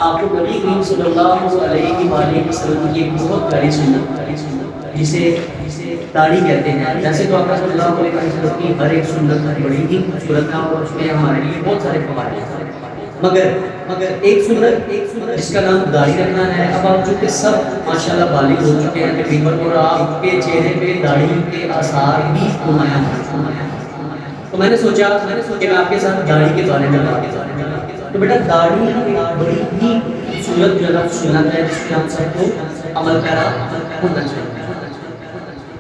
آپ کو نبی کریم صلی اللہ علیہ وآلہ وسلم کی ایک بہت پیاری سنت جسے داڑھی کہتے ہیں. جیسے تو آپ صلی اللہ علیہ وسلم کی ہر ایک سنت بڑی ہی خوبصورت ہے اور اس میں ہمارے لیے بہت سارے فوائد ہیں. مگر ایک سنت جس کا نام داڑھی رکھنا ہے. اب آپ چونکہ سب ماشاءاللہ بالغ ہو چکے ہیں تقریباً اور آپ کے چہرے پہ داڑھی کے آثار بھی نمایاں ہیں، تو میں نے سوچا کہ میں آپ کے ساتھ داڑھی کے بارے میں بات کروں. تو بیٹا داڑھی ایک بڑی ہی خوبصورت جو ہے سنت ہے جس پہ ہم سب کو عمل پیرا ہونا چاہیے.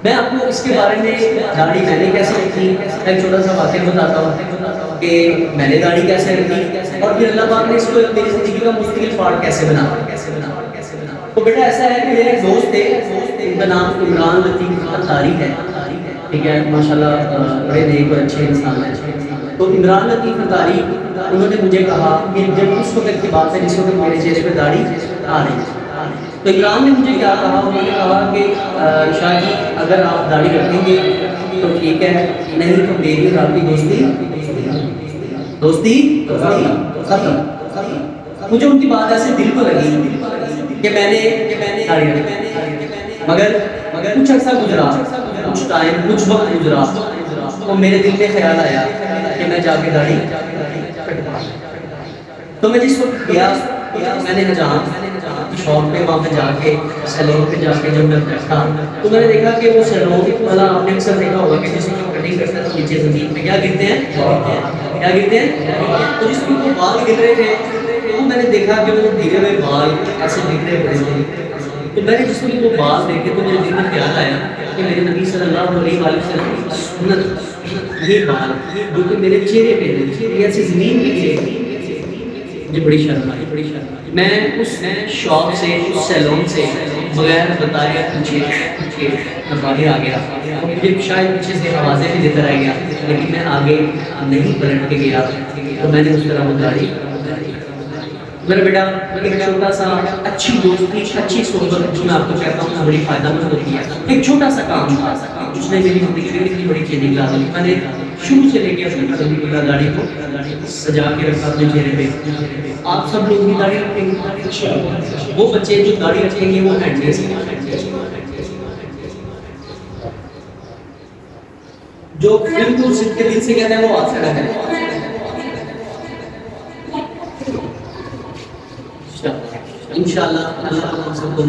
میں آپ کو اس کے بارے میں داڑھی میں نے کیسے رکھی ایک چھوٹا سا واقعہ بتاتا ہوں کہ میں نے داڑھی کیسے رکھی اور پھر اللہ پاک نے اس کو میری زندگی کا مستقل پارٹ کیسے بنا. تو بیٹا ایسا ہے کہ میرے ایک دوست تھے، ان کا نام عمران لطیف اتاری ہے. ٹھیک ہے، ماشاءاللہ بڑے نیک اور اچھے انسان ہیں. تو عمران لطیف اتاری انہوں نے مجھے کہا کہ جب اس وقت کی بات ہے جس وقت میرے چہرے پہ داڑھی آ رہی ہے، تو عمران نے مجھے کیا کہا، انہوں نے کہا کہ شاہ جی اگر آپ داڑھی رکھیں گے تو ٹھیک ہے، نہیں تو میری اور آپ کی دوستی ختم. مجھے ان کی بات ایسے دل کو لگی کہ میں نے داڑھی رکھی. مگر کچھ عرصہ گزرا، کچھ ٹائم، کچھ وقت گزرا تو میرے دل میں خیال آیا کہ میں جا کے داڑھی کٹوا. تو میں جس وقت گیا میں نے جہاں شاپ پہ وہاں پہ جا کے سیلون پہ جا کے جب میں بیٹھا تو میں نے دیکھا کہ وہ سیلون والا آپ نے اکثر دیکھا ہوگا کہ جس میں کٹنگ کرتے ہیں تو نیچے زمین پہ کیا گرتے ہیں. تو جس میں وہ بال گر رہے تھے تو میں نے دیکھا کہ وہ گرے ہوئے بال ایسے بکھرے پڑے تھے. تو میں نے جس میں وہ بال دیکھے تو میرے دل میں خیال آیا کہ میرے نبی صلی اللہ علیہ وسلم کی سنت یہ بال جو کہ میرے چہرے پہ یہ ایسے زمین پہ گرے. مجھے بڑی شرم آئی. میں اس شاپ سے اس سیلون سے بغیر بتائے پوچھے میں باہر آ گیا اور مجھے شاید پیچھے سے آوازیں بھی دیتا رہ گیا لیکن میں آگے نہیں پلٹ کے گیا. تو میں نے اس طرح وہ داڑھی. میرا بیٹا ایک چھوٹا سا اچھی دوستی اچھی صحبت جو میں آپ کو کہتا ہوں بڑی فائدہ مند ہوتی ہے. ایک چھوٹا سا کام تھا اس نے میری زندگی میں اتنی بڑی چینجنگ لا دی. میں نے شروع سے لے کے اپنی داڑھی کو سجا کے رکھا اپنے چہرے پہ. آپ سب لوگ بھی داڑھی رکھیں گے، وہ بچے جو داڑھی رکھیں گے وہ ہینڈلیس جو بالکل صدق کے دل سے کہتے ہیں وہ آپ سے رکھیں. انشاءاللہ اللہ ہم سب کو